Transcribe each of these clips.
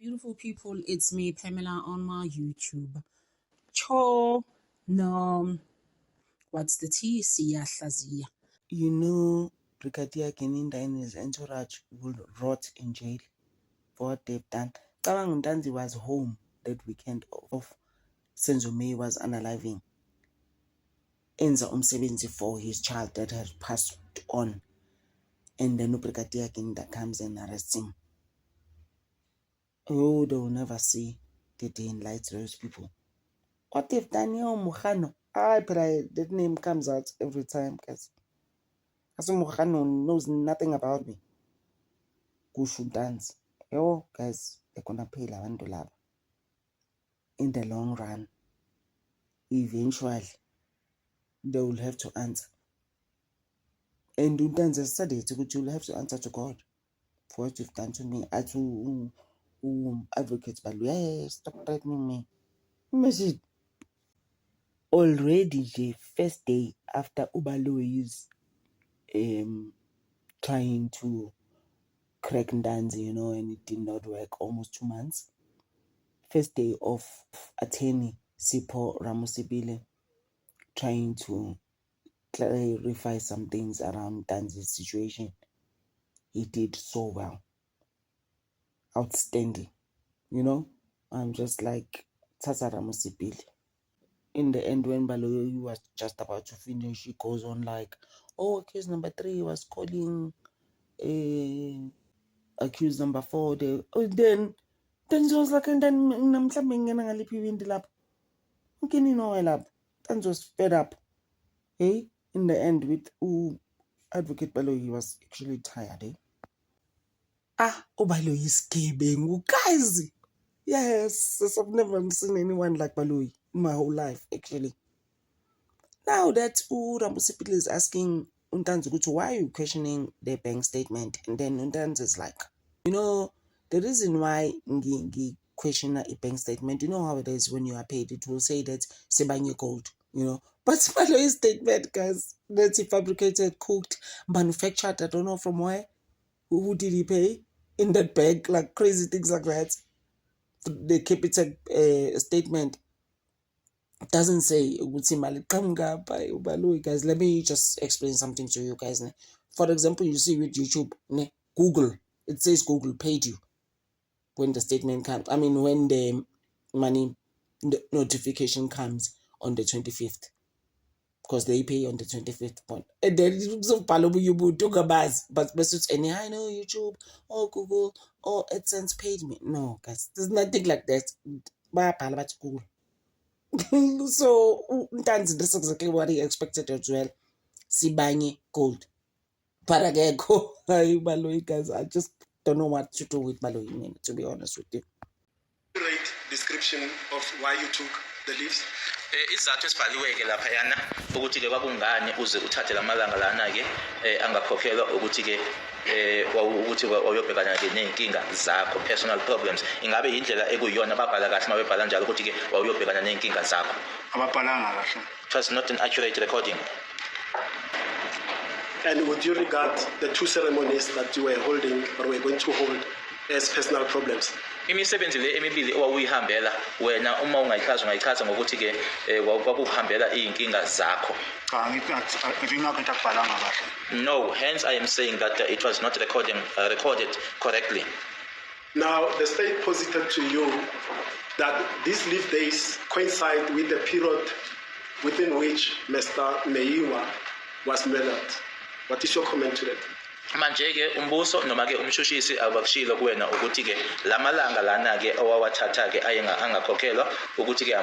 Beautiful people, it's me, Pamela, on my YouTube. Cho, no, what's the T? Siyahlazia. You know, Brigadier Geninda and his entourage will rot in jail for what they've done. Kabang Ntanzi was home that weekend of Senzo May was unaliving. Enza umsebenzi for his child that had passed on. And then Brigadier Geninda comes and arrests him. Oh, they will never see the day in light those people. What they've done here, Mujano. That name comes out every time, guys. Asu Mujano knows nothing about me. Kushu dance. Yo, guys, they're gonna pay labantu laba. In the long run, eventually, they will have to answer. And Untanze said it, you'll have to answer to God for what you've done to me. I to advocate, but yeah, stop threatening me. Imagine. Already the first day after Ubalo is trying to crack Ndanzi, and it did not work, almost 2 months. First day of attorney Sipho Ramusibile trying to clarify some things around Ndanzi's situation. He did so well. Outstanding. I'm just like Tata Ramusibile. In the end, when Baloyi was just about to finish, he goes on like, case number 3 was calling accused number 4. Then she was like, and then Tanzo was fed up. Hey, in the end, with Advocate Baloyi, he was actually tired. Baloyi is giving, guys. Yes, I've never seen anyone like Baloyi in my whole life, actually. Now that Ramusipili is asking Untanzi, why are you questioning the bank statement? And then Untanzi is like, the reason why you question a bank statement, you know how it is when you are paid, it will say that Sebanye gold, But Baloyi's statement, guys, that's fabricated, cooked, manufactured, I don't know from where. Who did he pay in that bank? Like crazy things like that. The capital statement doesn't say guys. Let me just explain something to you guys. For example, you see with YouTube, Google, it says Google paid you when the statement comes. I mean, when the money notification comes on the 25th, because they pay on the 25th point. And then you talk about, but any I know YouTube or Google or AdSense paid me. No, guys, there's nothing like that. Google. So Ntanzi, this is exactly what he expected as well. Sibanye gold. Parageko. Baloyi, guys, I just don't know what to do with Baloyi, to be honest with you. Great description of why you took the leaves. Isizathu esibhaliwe-ke laphayana ukuthi-ke kwakungani uze uthathe la malanga lana-ke angakhokhelwa ukuthi-ke ukuthi wawuyobhekana-ke ney'nkinga zakho, personal problems. Ingabe yindlela ekuyiyona ababhala kahle uma bebhala njalo ukuthi-ke wawuyobhekana ney'nkinga zakho? Ababhalanga kahle. It was not an accurate recording. And would you regard the 2 ceremonies that you were holding or were going to hold as personal problems? Imisebenzi le emibili owawuyihambela wena uma ungayichaza ngokuthi-ke kwakuhambela iy'nkinga zakho. No, hence I am saying that it was not recorded correctly. Now, the state posited to you that these leave days coincide with the period within which Mr. Meyiwa was murdered. What is your comment to that? Manje-ke umbuso noma-ke umshushisi abakushilo kuwena ukuthi-ke la malanga lana-ke owawathatha-ke angakhokhelwa ukuthi-ke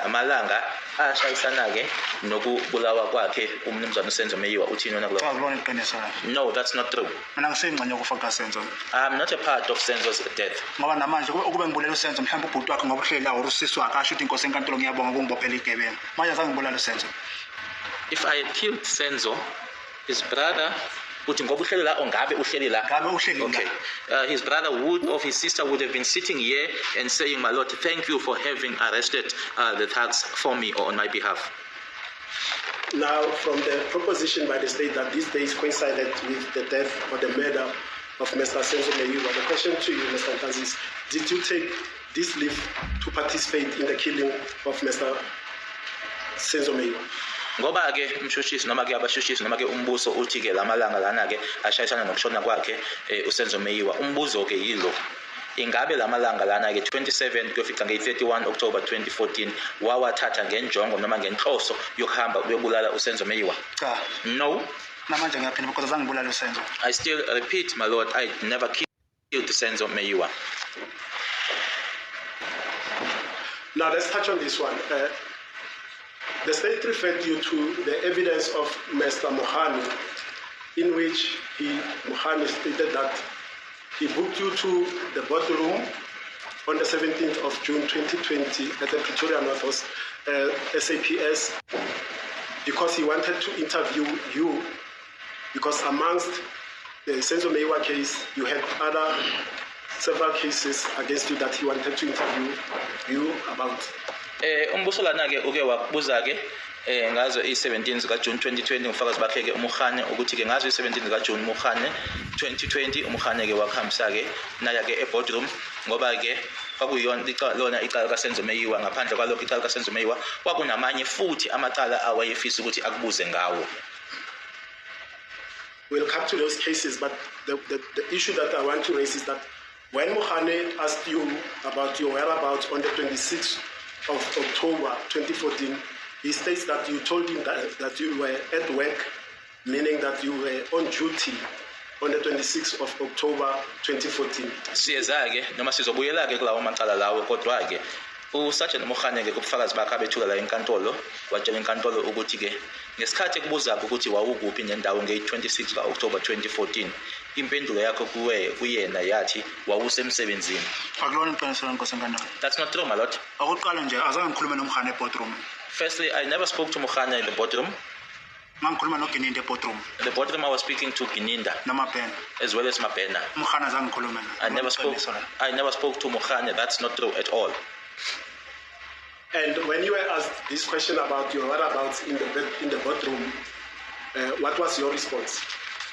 amalanga ashayisana-ke nokubulawa kwakhe umnumzane uSenzo Meyiwa. Uthini wena kulokho? No, that's not true. Mina ngisengxenye yokufoka Senzo. I'm not a part of Senzo's death. Ngoba namanje ukube ngibulala uSenzo mhlawumbe ubhuti wakhe ngoba uhleli la urusisi wakhe asho ukuthi inkosi enkantolo ngiyabonga ukungibophela igebengu. Manje azange ngibulala uSenzo. If I had killed Senzo, his brother, okay. His brother or his sister would have been sitting here and saying, "My Lord, thank you for having arrested the thugs for me or on my behalf." Now, from the proposition by the state that these days coincided with the death or the murder of Mr. Senzo Meyiwa. The question to you, Mr. Ntanzi, is did you take this leave to participate in the killing of Mr. Senzo Meyiwa? Ngoba ke umshushisi noma ke abashushisi noma ke umbuso uthi ke lamalanga lana ke ashayisana nokushona kwakhe uSenzo Meyiwa. Umbuzo ke yilo, ingabe lamalanga lana ke 27 kuyofika nge-31 October 2014 wawathatha ngenjongo noma ngenhloso yokuhamba uyobulala uSenzo Meyiwa? Cha. No. Namanje ngiyaphinda because azange ngibulale uSenzo. I still repeat, my lord, I never killed Senzo Meyiwa. Now let's touch on this one. The state referred you to the evidence of Mr. Mohani, in which Mohani stated that he booked you to the boardroom on the 17th of June 2020 at the Pretoria North SAPS because he wanted to interview you, because amongst the Senzo Meyiwa case, you had several cases against you that he wanted to interview you about. Umbuso lana ke uke wakubuza ke ngazo i-17 zika June 2020 ngifakazi bakhe ke uMohane ukuthi ke ngazo i-17 zika June Mohane 2020 uMohane ke wakhambisa ke naya ke e-boardroom ngoba ke kwakuyona lona icala kaSenzo Meyiwa. Ngaphandle kwalokho icala kaSenzo Meyiwa kwakunamanye futhi amacala awayefisa ukuthi akubuze ngawo. We'll come to those cases, but the issue that I want to raise is that when Mohane asked you about your whereabouts on the 26th of October 2014, he states that you told him that you were at work, meaning that you were on duty on the 26th of October 2014. Siyeza ke noma sizobuyela ke kulawo macala lawo, kodwa ke uSergeant Mohane ke kubufakazi bakhe abethula la enkantolo watshela inkantolo ukuthi ke ngesikhathi kubuza ukuthi wawukuphi nendawo nge-26 ka-October 2014, impendulo yakho kuyena yathi wawusemsebenzini. Akulona iqiniso lenkosi enkantolo. That's not true, my lord. Akuqala nje azange ngikhulume noMohane e-boardroom. Firstly, I never spoke to Mohane in the boardroom. Ngikhuluma noGininda e-boardroom. In the boardroom I was speaking to Gininda Namapena. as well as Mapena. Mohane azange ngikhulume naye. I never spoke to Mohane. That's not true at all. And when you were asked this question about your whereabouts in the boardroom, what was your response?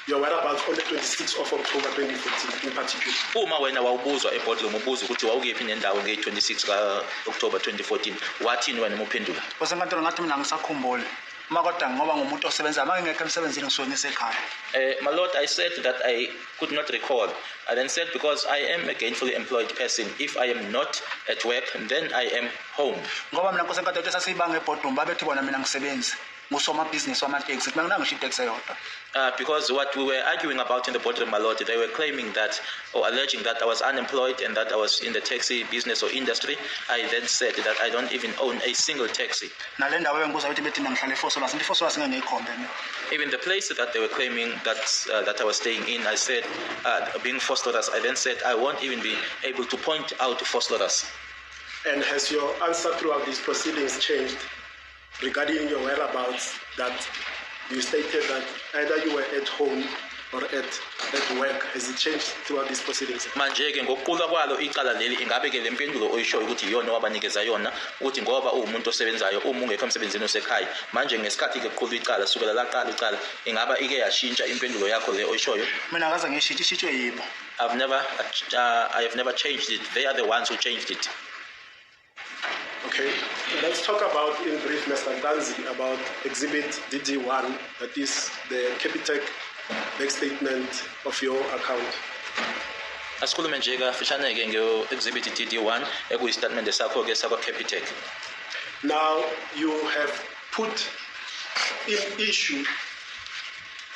Your whereabouts on the 26th of October 2014 in particular? Uma wena wawubuzwa e-boardroom ubuza ukuthi wawukephi nendawo nge-26 ka-October 2014, wathini wena uphendula? Nkosi enkantolo ngathi mina ngisakhumbule. Makodwa ngoba ngumuntu osebenza mangingekho emsebenzini ngisuke ngisekhaya. My lord, I said that I could not recall. I then said because I am a gainfully employed person. If I am not at work, then I am home. Ngoba mina nkosi enkantolo sasiyibanga e-boardroom babethi bona mina ngisebenza. Ngusomabhizinisi wamateksi. Mina nginangisho iteksi eyodwa. Because what we were arguing about in the boardroom, my lord, they were claiming that or alleging that I was unemployed and that I was in the taxi business or industry. I then said that I don't even own a single taxi. Nale ndawo bengibuza ukuthi bethi ngihlala eFosolwazi. iFosolwazi nginekhombe mina. Even the place that they were claiming that I was staying in, I said, being Fosterers, I then said I won't even be able to point out Fosterers. And has your answer throughout these proceedings changed regarding your whereabouts, that you stated that either you were at home or at work? Has it changed throughout these proceedings? Manje ke ngokuqulwa kwalo icala leli ingabe ke lempendulo oyishoyo ukuthi iyona wabanikeza yona ukuthi ngoba umuntu osebenzayo uma ungekho emsebenzini osekhaya manje ngesikhathi ke kuqulwa icala sukela laqala icala ingaba ike yashintsha impendulo yakho le oyishoyo? Mina akaze ngishitshe yibo. I have never changed it. They are the ones who changed it. Okay, let's talk about in brief, Mr. Ntanzi, about Exhibit DD1, that is the Capitec bank statement of your account. Asikhulume nje kafishane ke nge-Exhibit DD1 ekuyistatement sakho ke sakwa Capitec. Now you have put in issue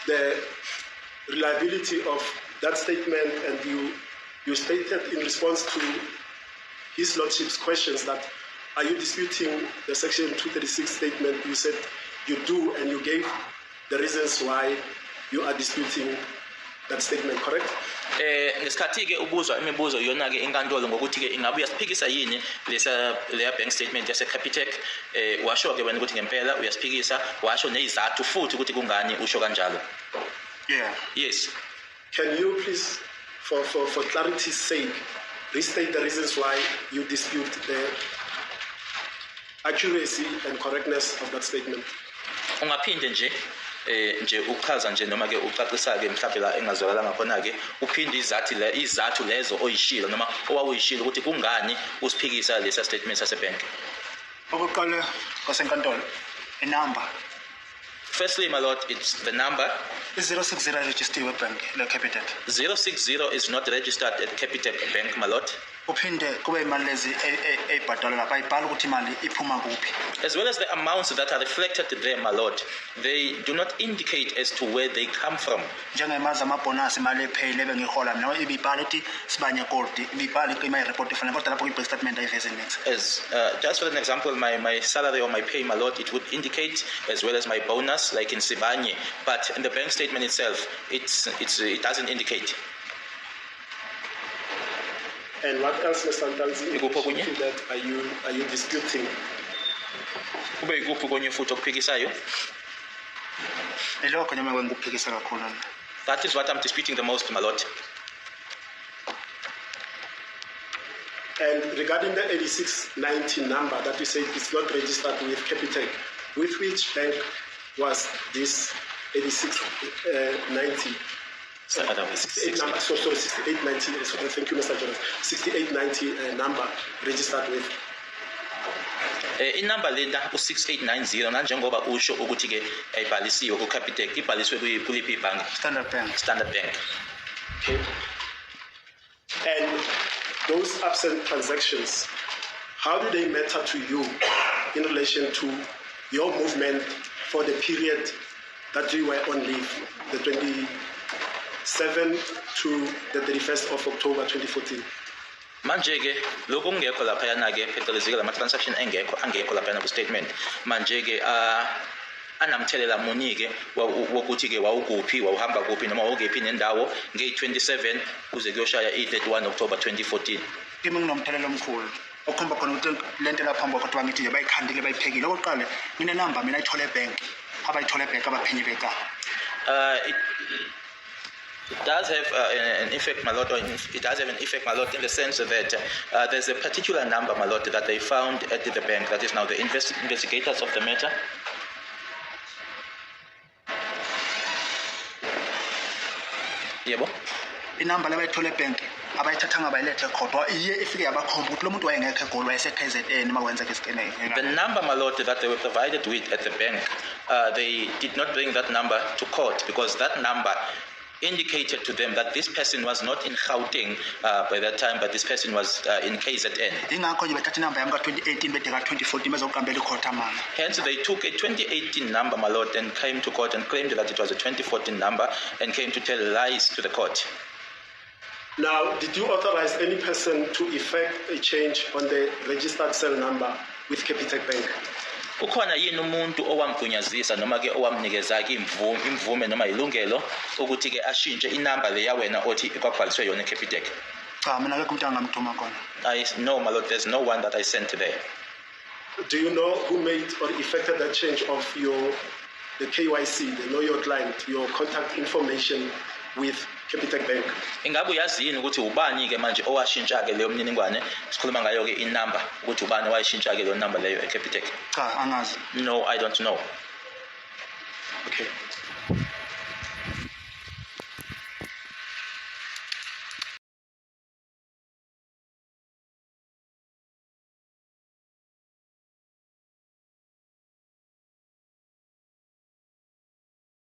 the reliability of that statement, and you stated in response to His Lordship's questions that are you disputing the Section 236 statement? You said you do, and you gave the reasons why you are disputing that statement, correct? Ngesikhathi ke ubuzwa imibuzo yona ke inkantolo ngokuthi ke ingabe uyasiphikisa yini leya bank statement yase Capitec, washo ke wena ukuthi ngempela uyasiphikisa, washo nezizathu futhi ukuthi kungani usho kanjalo. Yeah. Yes. Can you please, for clarity's sake, restate the reasons why you dispute the accuracy and correctness of that statement? Ungaphinde nje nje uchaza nje noma ke ucacisa ke mhlawumbe la engazwakala khona ke uphinde izathu lezo oyishilo noma owawuyishilo ukuthi kungani usiphikisa lesa statement sasebank. Okokuqala kwasenkantolo inamba. Firstly, my lord, it's the number. 060 registered bank le Capitec. 060 is not registered at Capitec Bank, my lord. Uphinde kube imali lezi eyibhadala lapha ayibhala ukuthi imali iphuma kuphi. As well as the amounts that are reflected there, my lord, they do not indicate as to where they come from. Njengemali zamabonus imali epheyile bengihola mina ibibhala ukuthi sibanye gold ibibhala ima report efana kodwa lapho kwi statement ayiveze next. As just for an example, my salary or my pay, my lord, it would indicate as well as my bonus, like in Sibanye, but in the bank statement itself, it doesn't indicate. And what else, Mr. Ntanzi, that are you disputing? That is what I'm disputing the most, my lord. And regarding the 8690 number that you said is not registered with Capitec, with which bank was this 8690? 68 number, so 6890, thank you, Mr. Jonas. 6890 number registered with. Inamba lena u6890 nanjengoba usho ukuthi ke ayibhalisiwe ku Capitec ibhaliswe kuliphi ibhangi? Standard Bank. Okay. And those absent transactions, how do they matter to you in relation to your movement for the period that you were on leave, the 27th to the 31st of October 2014? Manje ke lokho kungekho lapha yana ke phecelezi ke lama transaction angekho lapha yana ku statement. Manje ke anamthelela muni ke wokuthi ke wawukuphi wawuhamba kuphi noma wawukephi nendawo nge27 kuze kuyoshaya i31 October 2014. Kimi nginomthelela omkhulu okhomba khona ukuthi lento lapha mbo kodwa ngithi nje bayikhandile bayiphekile okokuqala ngine number mina ayithole ebank abayithole ebank abaphenyi beka. It does have an effect, my lord, it does have an effect, my lord, in the sense that there's a particular number, my lord, that they found at the bank that is now the investigators of the matter. Yebo. Inamba labayithole ebank abayithathanga bayilethe kodwa iye ifike yabakhomba ukuthi lo muntu wayengekho egoli wayeseKZN uma kwenzeka isikenene. The number, my lord, that they were provided with at the bank, they did not bring that number to court because that number indicated to them that this person was not in Gauteng by that time, but this person was in KZN. Ingakho nje bethatha inamba yami ka2018 bedeka 2014 bezoqambela icourt amanga. Hence they took a 2018 number, my lord, and came to court and claimed that it was a 2014 number and came to tell lies to the court. Now, did you authorize any person to effect a change on the registered cell number with Capitec Bank? Ukhona yini umuntu owamgunyazisa noma ke owamnikeza ke imvume noma ilungelo ukuthi ke ashintshe inamba le yawena othi ikwabhaliswe yona eCapitec? Cha mina akekho umuntu angamthuma khona. I know, my lord, there's no one that I sent there. Do you know who made or effected that change of the KYC, the know your client, your contact information with Capitec Bank? Ingabe uyazini ukuthi ubani ke manje owashintsha ke leyo mniningwane sikhuluma ngayo ke inamba ukuthi ubani wayishintsha ke leyo number leyo eCapitec? Cha angazi. No, I don't know. Okay.